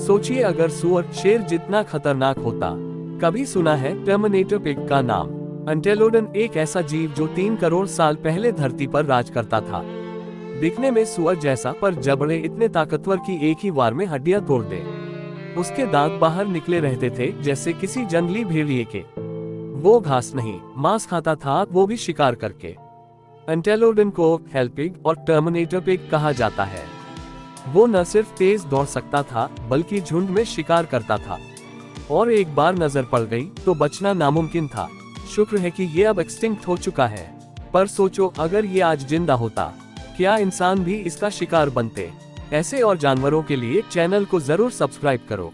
सोचिए अगर सुअर शेर जितना खतरनाक होता। कभी सुना है टर्मिनेटर पिग का नाम? एंटेलोडन एक ऐसा जीव जो 3 करोड़ साल पहले धरती पर राज करता था। दिखने में सुअर जैसा, पर जबड़े इतने ताकतवर कि एक ही वार में हड्डियां तोड़ दे। उसके दांत बाहर निकले रहते थे जैसे किसी जंगली भेड़िए के। वो घास नहीं, मांस खाता था, वो भी शिकार करके। एंटेलोडन को हेल पिग और टर्मिनेटर पिग कहा जाता है। वो न सिर्फ तेज दौड़ सकता था, बल्कि झुंड में शिकार करता था, और एक बार नजर पड़ गई तो बचना नामुमकिन था। शुक्र है कि ये अब एक्सटिंक्ट हो चुका है। पर सोचो अगर ये आज जिंदा होता, क्या इंसान भी इसका शिकार बनते? ऐसे और जानवरों के लिए चैनल को जरूर सब्सक्राइब करो।